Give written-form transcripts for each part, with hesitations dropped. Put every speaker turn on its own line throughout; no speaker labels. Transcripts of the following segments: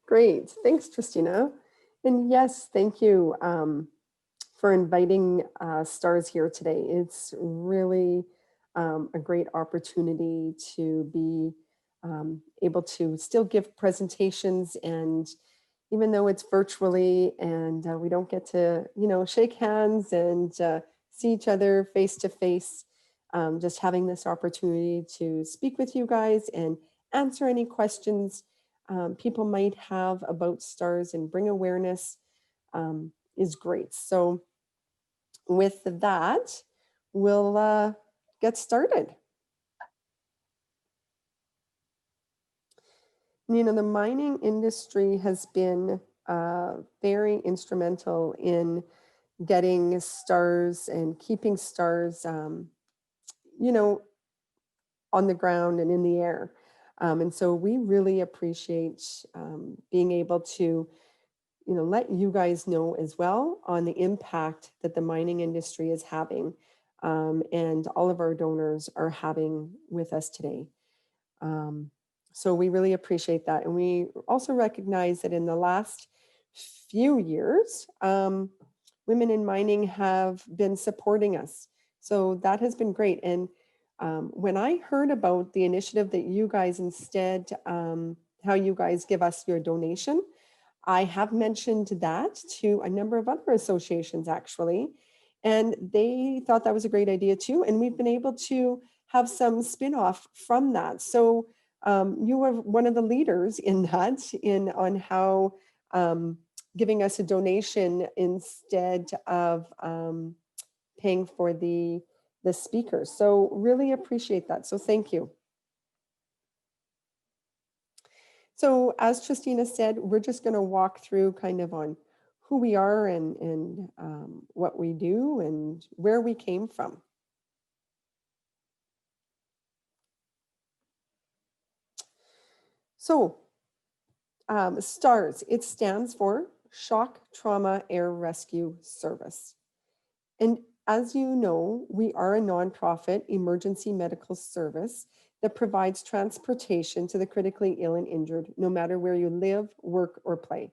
Great. Thanks, Christina. And yes, thank you for inviting stars here today. It's really a great opportunity to be able to still give presentations, and even though it's virtually and we don't get to, shake hands and see each other face to face, just having this opportunity to speak with you guys and answer any questions people might have about stars and bring awareness is great. So with that, we'll get started. The mining industry has been very instrumental in getting stars and keeping stars, you know, on the ground and in the air. And so we really appreciate being able to, let you guys know as well on the impact that the mining industry is having, and all of our donors are having with us today. Um, so we really appreciate that. And we also recognize that in the last few years, women in mining have been supporting us. So that has been great. And when I heard about the initiative that you guys instead, how you guys give us your donation, I have mentioned that to a number of other associations actually, and they thought that was a great idea too. And we've been able to have some spin-off from that. So you were one of the leaders in that, on how giving us a donation instead of paying for the speakers. So really appreciate that. So thank you. So as Christina said, we're just going to walk through kind of on who we are and what we do and where we came from. So STARS, it stands for Shock Trauma Air Rescue Service. And as you know, we are a nonprofit emergency medical service that provides transportation to the critically ill and injured, no matter where you live, work, or play.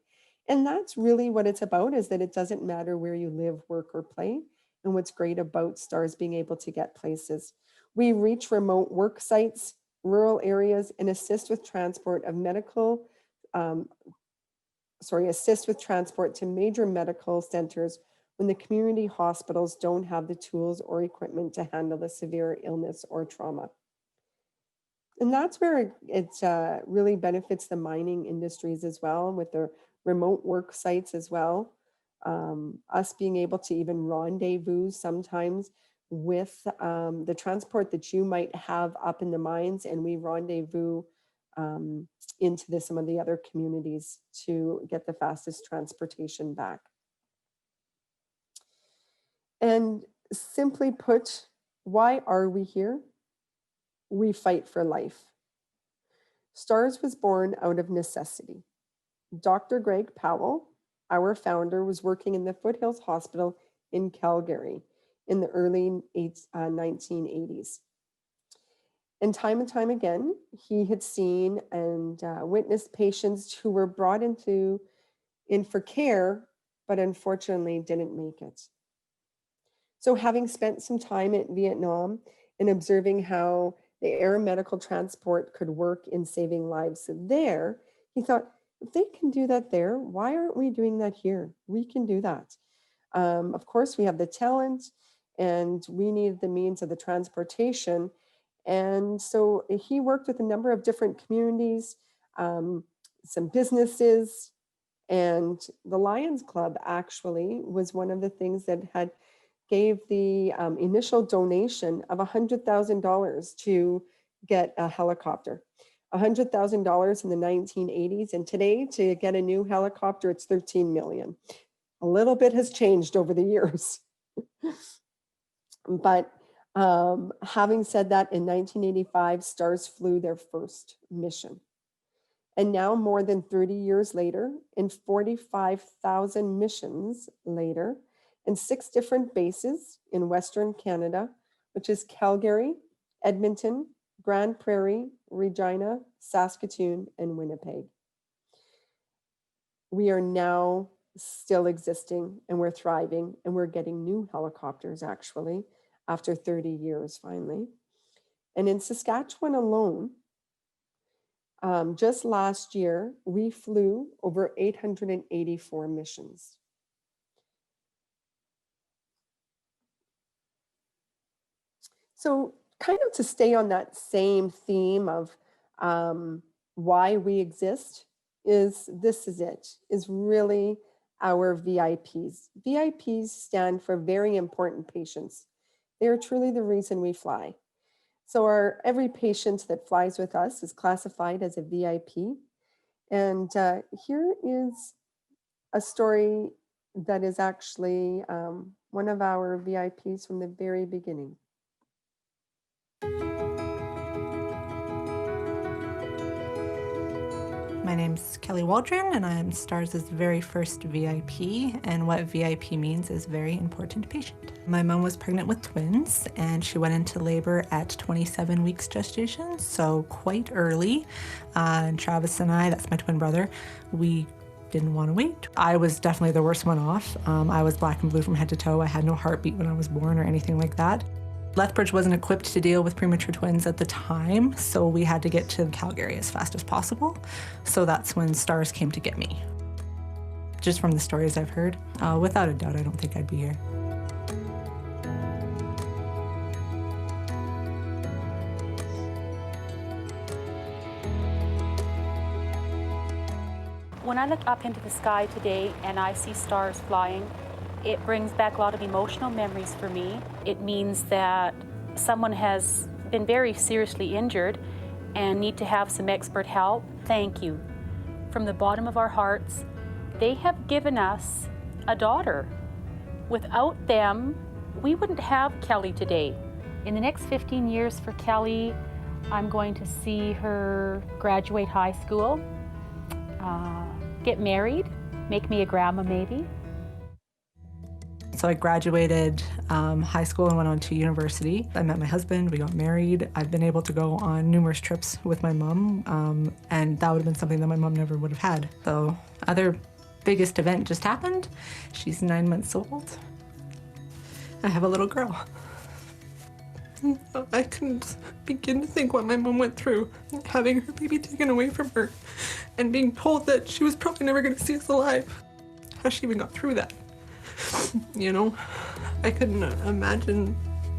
And that's really what it's about, is that it doesn't matter where you live, work, or play. And what's great about STARS being able to get places. We reach remote work sites, rural areas, and assist with transport of assist with transport to major medical centers when the community hospitals don't have the tools or equipment to handle the severe illness or trauma. And that's where it really benefits the mining industries as well, with the remote work sites as well. Us being able to even rendezvous sometimes with the transport that you might have up in the mines, and we rendezvous into some of the other communities to get the fastest transportation back. And simply put, why are we here? We fight for life. STARS was born out of necessity. Dr. Greg Powell, our founder, was working in the Foothills Hospital in Calgary in the early 1980s. And time again, he had seen and witnessed patients who were brought in for care, but unfortunately didn't make it. So having spent some time in Vietnam and observing how the air medical transport could work in saving lives there, he thought, if they can do that there, why aren't we doing that here? We can do that. Of course, we have the talent and we need the means of the transportation. And so he worked with a number of different communities, some businesses, and the Lions Club actually was one of the things that had gave the initial donation of $100,000 to get a helicopter. $100,000 in the 1980s, and today to get a new helicopter, it's $13 million. A little bit has changed over the years. But having said that, in 1985, STARS flew their first mission. And now, more than 30 years later, in 45,000 missions later, in 6 different bases in Western Canada, which is Calgary, Edmonton, Grande Prairie, Regina, Saskatoon, and Winnipeg. we are now still existing and we're thriving and we're getting new helicopters actually after 30 years finally. And in Saskatchewan alone, just last year, we flew over 884 missions. So, kind of to stay on that same theme of why we exist, is this is it, is really our VIPs. VIPs stand for very important patients. They are truly the reason we fly. So, every patient that flies with us is classified as a VIP. And here is a story that is actually one of our VIPs from the very beginning.
My name's Kelly Waldron, and I'm STARS' very first VIP. And what VIP means is very important patient. My mom was pregnant with twins, and she went into labor at 27 weeks gestation, so quite early. And Travis and I, that's my twin brother, we didn't want to wait. I was definitely the worst one off. I was black and blue from head to toe. I had no heartbeat when I was born or anything like that. Lethbridge wasn't equipped to deal with premature twins at the time, so we had to get to Calgary as fast as possible. So that's when STARS came to get me. Just from the stories I've heard, without a doubt, I don't think I'd be here.
When I look up into the sky today and I see stars flying, it brings back a lot of emotional memories for me. It means that someone has been very seriously injured and need to have some expert help. Thank you. From the bottom of our hearts, they have given us a daughter. Without them, we wouldn't have Kelly today. In the next 15 years for Kelly, I'm going to see her graduate high school, get married, make me a grandma maybe.
So I graduated high school and went on to university. I met my husband, we got married. I've been able to go on numerous trips with my mom, and that would have been something that my mom never would have had. So other biggest event just happened. She's 9 months old. I have a little girl. I couldn't begin to think what my mom went through, having her baby taken away from her and being told that she was probably never going to see us alive. How she even got through that. You know, I couldn't imagine.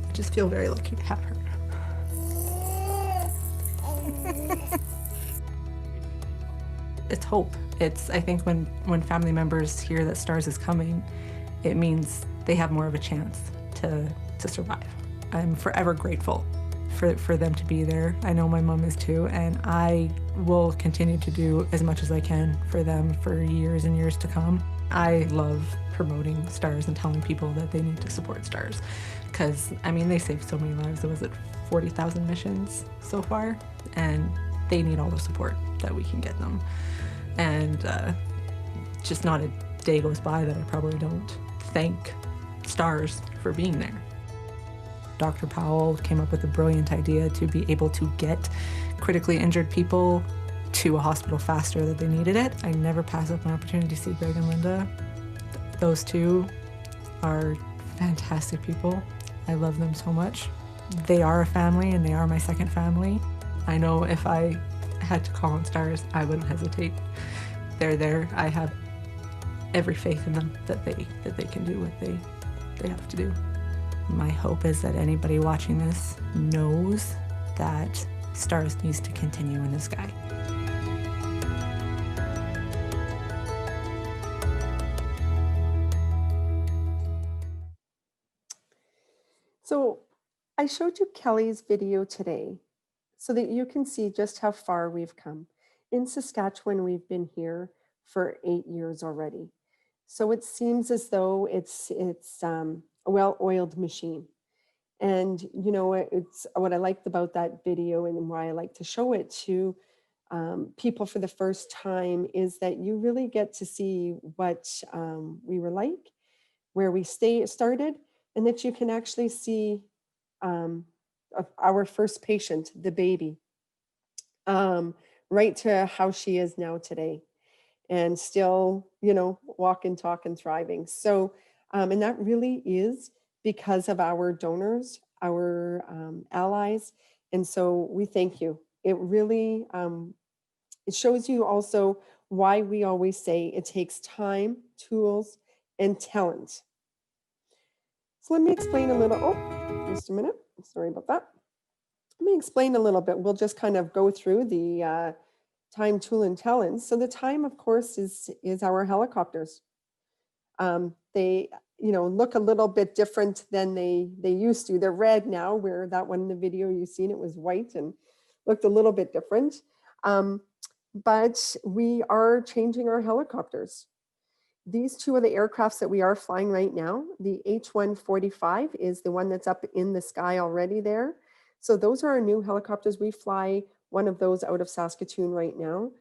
I just feel very lucky to have her. It's hope. I think when family members hear that STARS is coming, it means they have more of a chance to survive. I'm forever grateful for them to be there. I know my mom is too, and I will continue to do as much as I can for them for years and years to come. I love promoting STARS and telling people that they need to support STARS because, I mean, they saved so many lives. Was it 40,000 missions so far? And they need all the support that we can get them. And just not a day goes by that I probably don't thank STARS for being there. Dr. Powell came up with a brilliant idea to be able to get critically injured people to a hospital faster than they needed it. I never pass up an opportunity to see Greg and Linda. Those two are fantastic people. I love them so much. They are a family and they are my second family. I know if I had to call on STARS, I wouldn't hesitate. They're there. I have every faith in them that they can do what they have to do. My hope is that anybody watching this knows that STARS needs to continue in the sky.
So I showed you Kelly's video today so that you can see just how far we've come. In Saskatchewan, we've been here for 8 years already. So it seems as though it's a well-oiled machine. And you know, it's what I liked about that video and why I like to show it to people for the first time is that you really get to see what we were like, where we started, and that you can actually see our first patient, the baby, right to how she is now today. and still, walk and talk and thriving. So, and that really is because of our donors, our allies. And so we thank you. It really, it shows you also why we always say it takes time, tools, and talent. So let me explain a little, just a minute. Sorry about that. Let me explain a little bit. We'll just kind of go through the time, tool, and talent. So the time, of course, is our helicopters. They, look a little bit different than they used to. They're red now, where that one in the video you've seen, it was white and looked a little bit different. But we are changing our helicopters. These two are the aircrafts that we are flying right now. The H-145 is the one that's up in the sky already there. So those are our new helicopters. We fly one of those out of Saskatoon right now.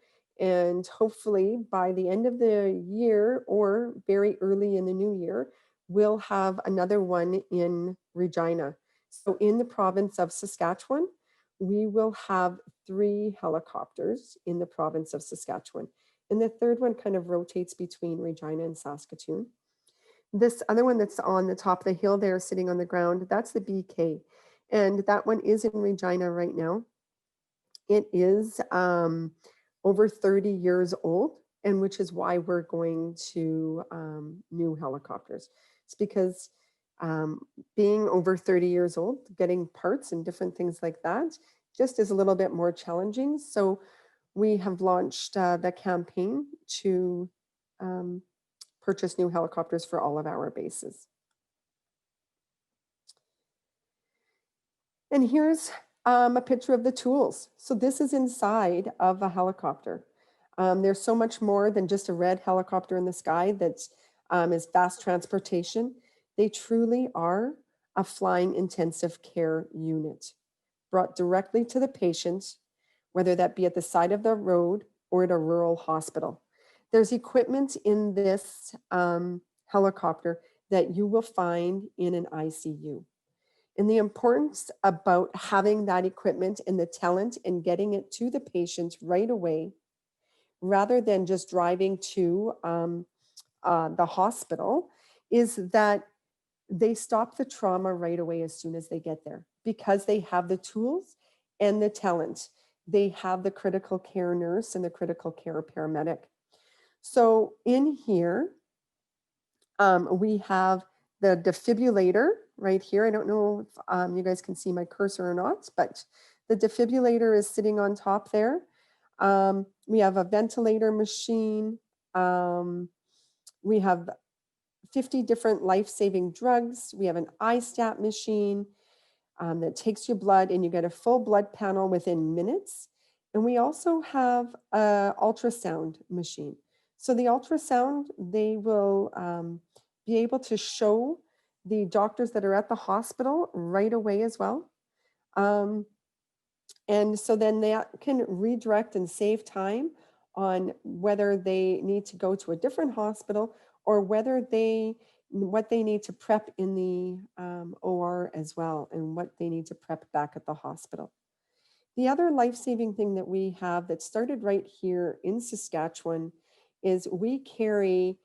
And hopefully by the end of the year or very early in the new year, we'll have another one in Regina. So in the province of Saskatchewan, we will have 3 helicopters in the province of Saskatchewan. And the third one kind of rotates between Regina and Saskatoon. This other one that's on the top of the hill there sitting on the ground, that's the BK. And that one is in Regina right now. It is over 30 years old, and which is why we're going to new helicopters. It's because being over 30 years old, getting parts and different things like that just is a little bit more challenging. So we have launched the campaign to purchase new helicopters for all of our bases. And here's a picture of the tools. So this is inside of a helicopter. There's so much more than just a red helicopter in the sky that is fast transportation. They truly are a flying intensive care unit brought directly to the patient, whether that be at the side of the road or at a rural hospital. There's equipment in this helicopter that you will find in an ICU. And the importance about having that equipment and the talent and getting it to the patient right away, rather than just driving to the hospital, is that they stop the trauma right away as soon as they get there because they have the tools and the talent. They have the critical care nurse and the critical care paramedic. So in here, we have the defibrillator right here. I don't know if you guys can see my cursor or not, but the defibrillator is sitting on top there. We have a ventilator machine. We have 50 different life-saving drugs. We have an iStat machine that takes your blood and you get a full blood panel within minutes. And we also have an ultrasound machine. So the ultrasound, they will be able to show the doctors that are at the hospital right away as well. And so then that can redirect and save time on whether they need to go to a different hospital or whether what they need to prep in the OR as well, and what they need to prep back at the hospital. The other life-saving thing that we have that started right here in Saskatchewan is we carry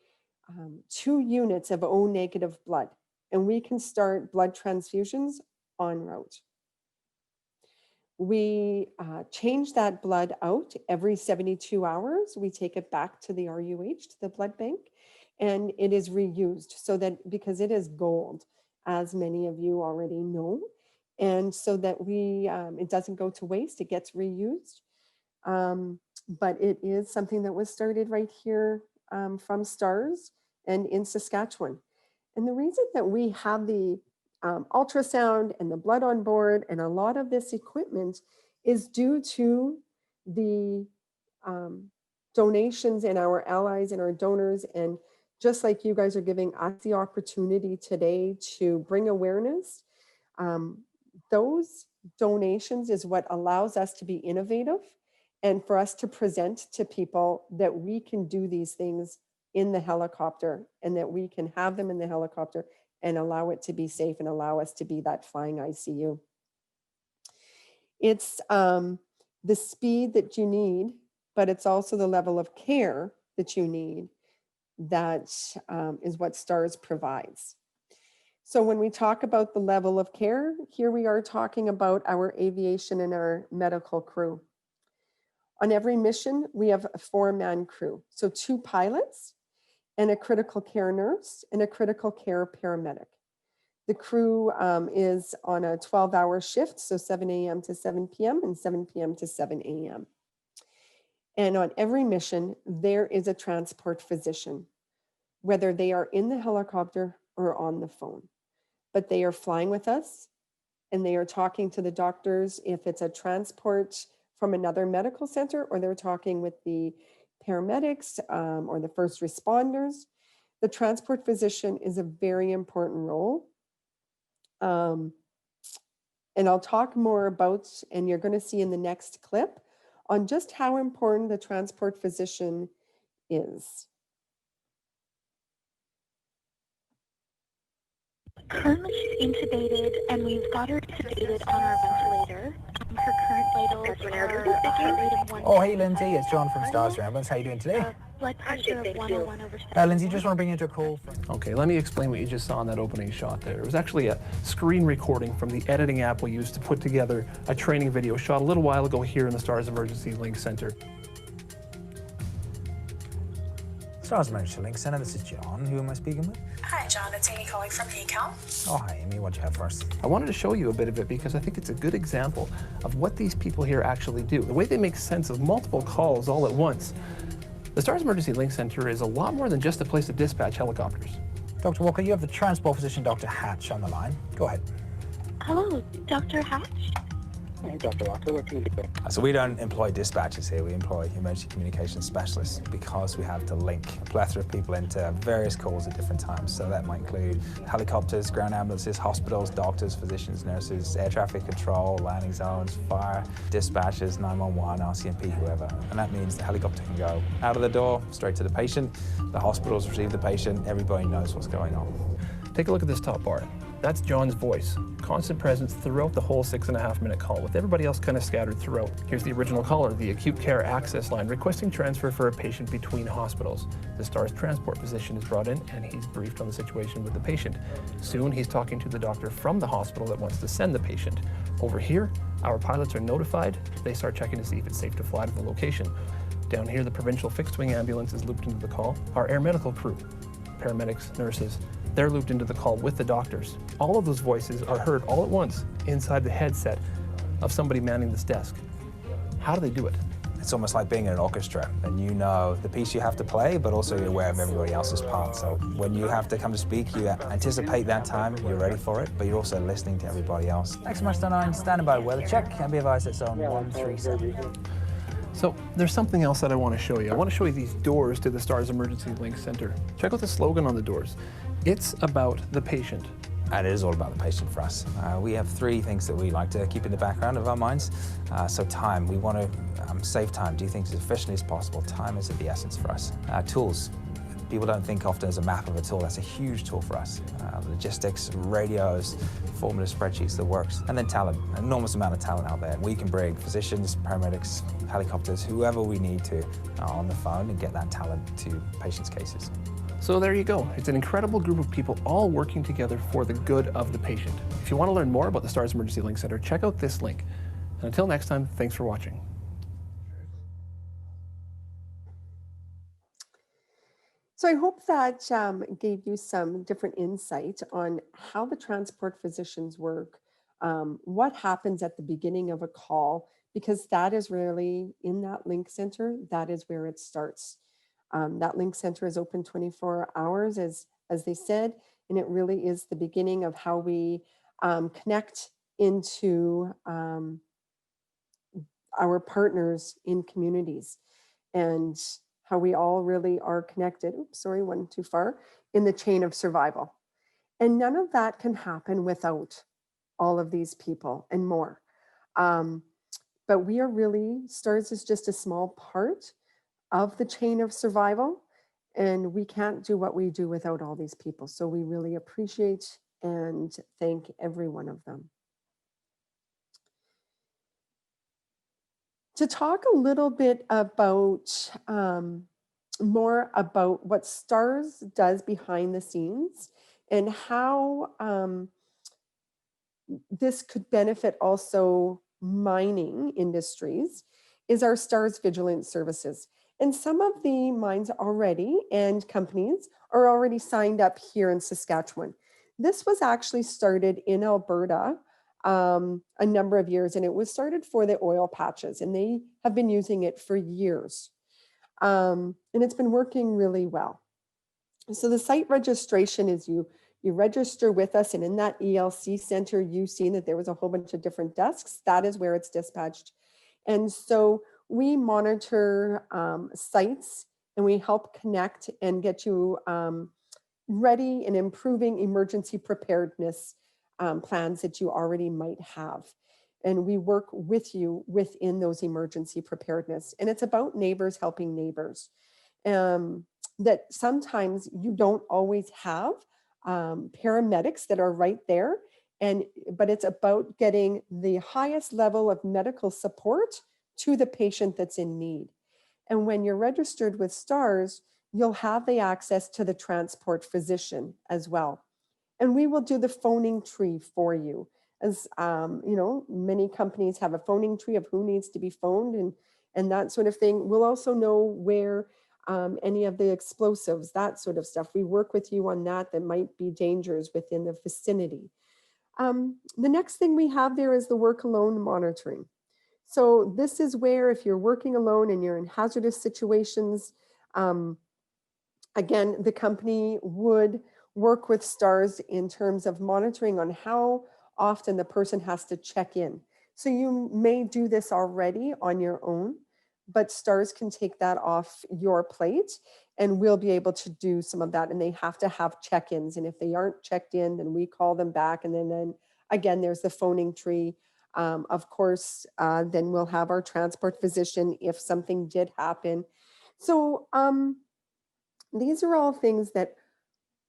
2 units of O negative blood, and we can start blood transfusions en route. We change that blood out every 72 hours. We take it back to the RUH, to the blood bank, and it is reused so that because it is gold, as many of you already know, and so that it doesn't go to waste, it gets reused. But it is something that was started right here from STARS and in Saskatchewan. And the reason that we have the ultrasound and the blood on board and a lot of this equipment is due to the donations and our allies and our donors. And just like you guys are giving us the opportunity today to bring awareness, those donations is what allows us to be innovative and for us to present to people that we can do these things in the helicopter and that we can have them in the helicopter and allow it to be safe and allow us to be that flying ICU. It's the speed that you need, but it's also the level of care that you need, that is what STARS provides. So when we talk about the level of care, here we are talking about our aviation and our medical crew. On every mission, we have a 4-man crew. So 2 pilots and a critical care nurse and a critical care paramedic. The crew is on a 12-hour shift, so 7 a.m. to 7 p.m. and 7 p.m. to 7 a.m. And on every mission, there is a transport physician, whether they are in the helicopter or on the phone. But they are flying with us and they are talking to the doctors if it's a transport from another medical center, or they're talking with the paramedics or the first responders. The transport physician is a very important role. And I'll talk more about, and you're going to see in the next clip, on just how important the transport physician is.
Currently, she's intubated, and we've got her sedated on our ventilator. Her current vitals are a heart rate of 110.
Oh, hey, Lindsay, it's John from Stars Ambulance. How you doing today?
Blood pressure of 101 over
Lindsay, just want to bring you into a call.
Okay, let me explain what you just saw in that opening shot there. It was actually a screen recording from the editing app we used to put together a training video shot a little while ago here in the Stars Emergency Link Center.
Stars Emergency Link Center, this is John. Who am I speaking with?
Hi, John. It's Amy calling from ACAL.
Oh, hi, Amy. What do you have for us?
I wanted to show you a bit of it because I think it's a good example of what these people here actually do, the way they make sense of multiple calls all at once. The Stars Emergency Link Center is a lot more than just a place to dispatch helicopters.
Dr. Walker, you have the transport physician, Dr. Hatch, on the line. Go ahead.
Hello, Dr. Hatch?
Hey, Dr. Walker, what can we do?
So we don't employ dispatchers here, we employ emergency communications specialists because we have to link a plethora of people into various calls at different times. So that might include helicopters, ground ambulances, hospitals, doctors, physicians, nurses, air traffic control, landing zones, fire, dispatchers, 911, RCMP, whoever. And that means the helicopter can go out of the door, straight to the patient, the hospitals receive the patient, everybody knows what's going on.
Take a look at this top bar. That's John's voice, constant presence throughout the whole 6.5-minute call, with everybody else kind of scattered throughout. Here's the original caller, the acute care access line, requesting transfer for a patient between hospitals. The STARS transport physician is brought in and he's briefed on the situation with the patient. Soon he's talking to the doctor from the hospital that wants to send the patient. Over here, our pilots are notified. They start checking to see if it's safe to fly to the location. Down here, the provincial fixed wing ambulance is looped into the call. Our air medical crew, paramedics, nurses, they're looped into the call with the doctors. All of those voices are heard all at once inside the headset of somebody manning this desk. How do they do it?
It's almost like being in an orchestra, and you know the piece you have to play, but also you're aware of everybody else's part. So when you have to come to speak, you anticipate that time, you're ready for it, but you're also listening to everybody else. XMR 9, standing by weather check, and be advised it's on 137.
So there's something else that I want to show you. I want to show you these doors to the STARS Emergency Link Center. Check out the slogan on the doors. It's about the patient.
And it is all about the patient for us. We have 3 things that we like to keep in the background of our minds. So time, we want to save time, do things as efficiently as possible. Time is of the essence for us. Tools, people don't think often as a map of a tool. That's a huge tool for us. Logistics, radios, formula spreadsheets, that works. And then talent, an enormous amount of talent out there. We can bring physicians, paramedics, helicopters, whoever we need to on the phone and get that talent to patients' cases.
So there you go. It's an incredible group of people all working together for the good of the patient. If you want to learn more about the STARS Emergency Link Center, check out this link. And until next time, thanks for watching.
So I hope that gave you some different insight on how the transport physicians work, what happens at the beginning of a call, because that is really in that link center, that is where it starts. That link center is open 24 hours, as they said, and it really is the beginning of how we connect into our partners in communities, and how we all really are connected. Oops, sorry, one too far, in the chain of survival. And none of that can happen without all of these people and more. But we are really, STARS is just a small part of the chain of survival, and we can't do what we do without all these people. So we really appreciate and thank every one of them. To talk a little bit about more about what STARS does behind the scenes and how this could benefit also mining industries is our STARS Vigilant Services. And some of the mines already and companies are already signed up here in Saskatchewan. This was actually started in Alberta a number of years, and it was started for the oil patches, and they have been using it for years. And it's been working really well. So the site registration is you register with us, and in that ELC center, you've seen that there was a whole bunch of different desks. That is where it's dispatched. And so we monitor sites, and we help connect and get you ready and improving emergency preparedness plans that you already might have. And we work with you within those emergency preparedness. And it's about neighbors helping neighbors. That sometimes you don't always have paramedics that are right there, but it's about getting the highest level of medical support to the patient that's in need. And when you're registered with STARS, you'll have the access to the transport physician as well. And we will do the phoning tree for you. As you know, many companies have a phoning tree of who needs to be phoned and that sort of thing. We'll also know where any of the explosives, that sort of stuff. We work with you on that might be dangers within the vicinity. The next thing we have there is the work alone monitoring. So this is where if you're working alone and you're in hazardous situations, again, the company would work with STARS in terms of monitoring on how often the person has to check in. So you may do this already on your own, but STARS can take that off your plate and we'll be able to do some of that. And they have to have check-ins. And if they aren't checked in, then we call them back. And then again, there's the phoning tree. Of course, then we'll have our transport physician if something did happen. So these are all things that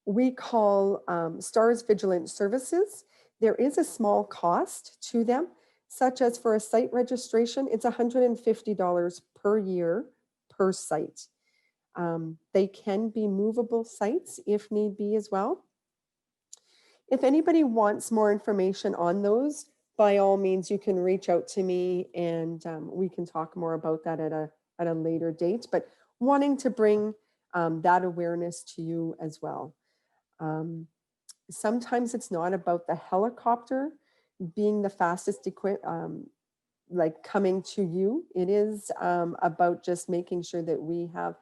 we call STARS Vigilant Services. There is a small cost to them, such as for a site registration, it's $150 per year per site. They can be movable sites if need be as well. If anybody wants more information on those, by all means, you can reach out to me and we can talk more about that at a later date, but wanting to bring that awareness to you as well. Sometimes it's not about the helicopter being the fastest like coming to you. It is about just making sure that we have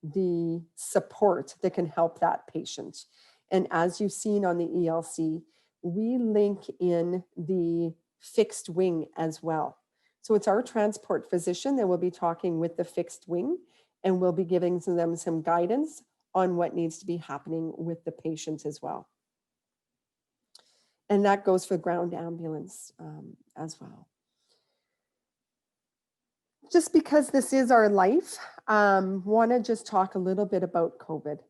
the support that can help that patient. And as you've seen on the ELC, we link in the fixed wing as well. So it's our transport physician that will be talking with the fixed wing and we'll be giving them some guidance on what needs to be happening with the patient as well. And that goes for ground ambulance as well. Just because this is our life, want to just talk a little bit about COVID.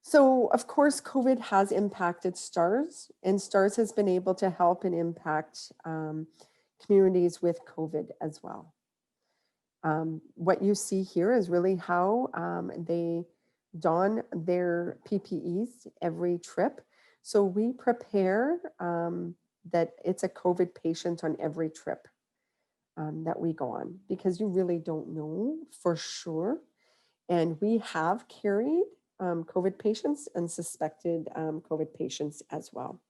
So of course, COVID has impacted STARS, and STARS has been able to help and impact communities with COVID as well. What you see here is really how they don their PPEs every trip. So we prepare that it's a COVID patient on every trip that we go on, because you really don't know for sure. And we have carried COVID patients and suspected COVID patients as well.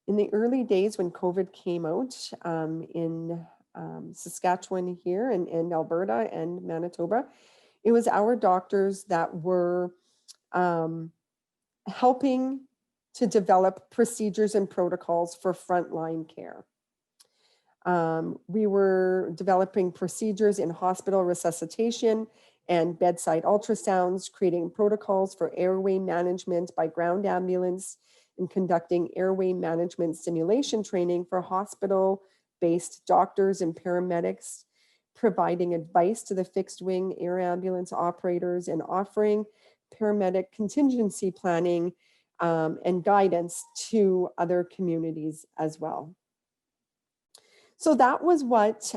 In the early days when COVID came out in Saskatchewan here and Alberta and Manitoba, it was our doctors that were helping to develop procedures and protocols for frontline care. We were developing procedures in hospital resuscitation and bedside ultrasounds, creating protocols for airway management by ground ambulance, and conducting airway management simulation training for hospital-based doctors and paramedics, providing advice to the fixed wing air ambulance operators, and offering paramedic contingency planning and guidance to other communities as well. So that was what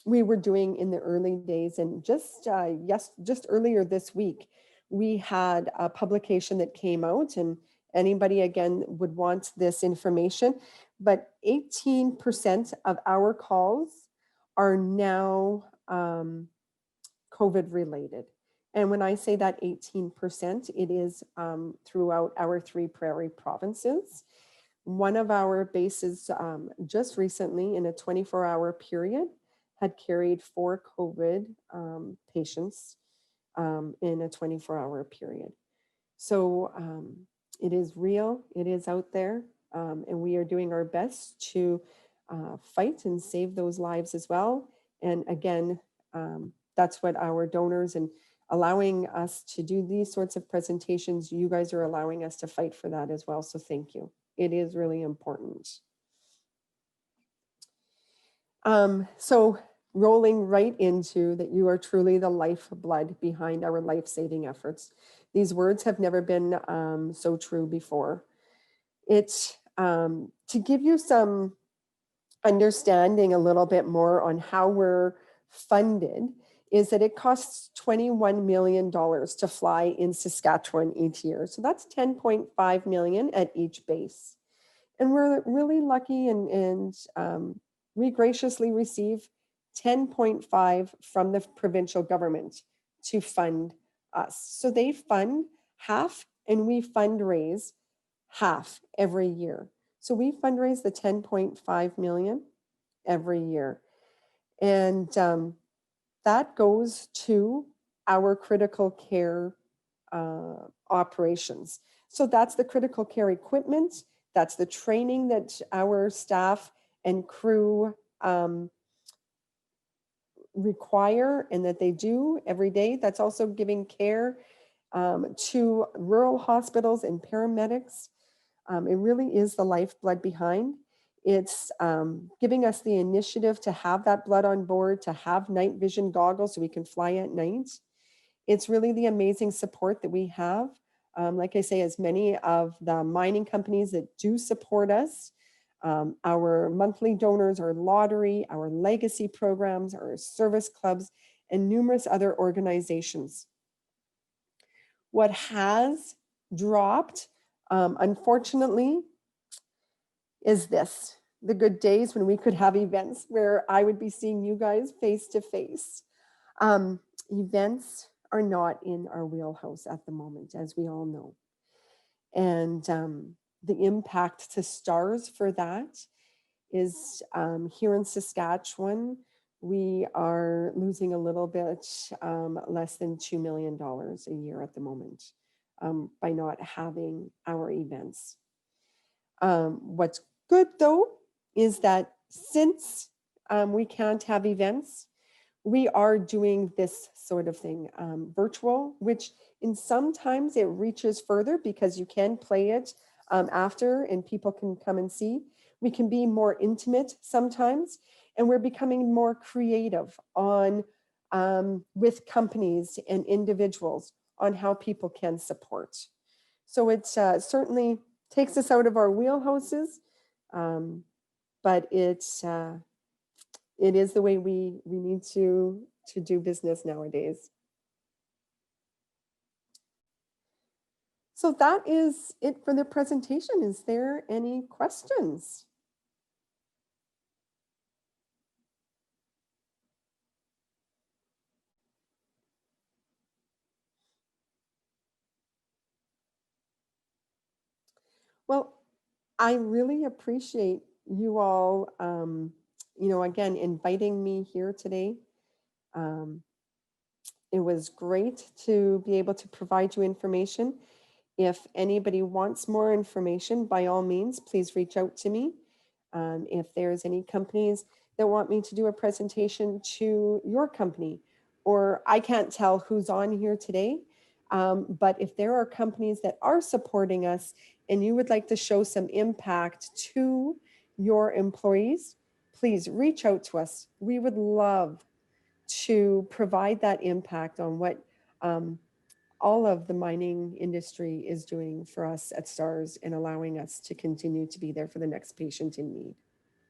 we were doing in the early days. And just earlier this week, we had a publication that came out, and anybody again would want this information, but 18% of our calls are now COVID related. And when I say that 18%, it is throughout our 3 prairie provinces. One of our bases just recently, in a 24-hour period, had carried 4 COVID patients in a 24-hour period. So it is real, it is out there, and we are doing our best to fight and save those lives as well. And again, that's what our donors and allowing us to do these sorts of presentations, you guys are allowing us to fight for that as well. So thank you. It is really important. So rolling right into that, you are truly the lifeblood behind our life-saving efforts. These words have never been so true before. It's to give you some understanding a little bit more on how we're funded, is that it costs $21 million to fly in Saskatchewan each year. So that's $10.5 million at each base. And we're really lucky, and we graciously receive 10.5 from the provincial government to fund us. So they fund half and we fundraise half every year. So we fundraise the 10.5 million every year. And that goes to our critical care operations. So that's the critical care equipment, that's the training that our staff and crew require and that they do every day. That's also giving care to rural hospitals and paramedics. It really is the lifeblood behind. It's giving us the initiative to have that blood on board, to have night vision goggles so we can fly at night. It's really the amazing support that we have. Like I say, as many of the mining companies that do support us, our monthly donors, our lottery, our legacy programs, our service clubs, and numerous other organizations. What has dropped, unfortunately, is this: the good days when we could have events where I would be seeing you guys face to face. Events are not in our wheelhouse at the moment, as we all know. And the impact to STARS for that is here in Saskatchewan, we are losing a little bit less than $2 million a year at the moment by not having our events. What's good though is that since we can't have events, we are doing this sort of thing virtual, which in sometimes it reaches further because you can play it after and people can come and see. We can be more intimate sometimes, and we're becoming more creative on with companies and individuals on how people can support. So it certainly takes us out of our wheelhouses, but it is the way we need to do business nowadays. So that is it for the presentation. Is there any questions? Well, I really appreciate you all, again, inviting me here today. It was great to be able to provide you information. If anybody wants more information, by all means, please reach out to me. If there's any companies that want me to do a presentation to your company, or I can't tell who's on here today, but if there are companies that are supporting us and you would like to show some impact to your employees, please reach out to us. We would love to provide that impact on what all of the mining industry is doing for us at STARS and allowing us to continue to be there for the next patient in need.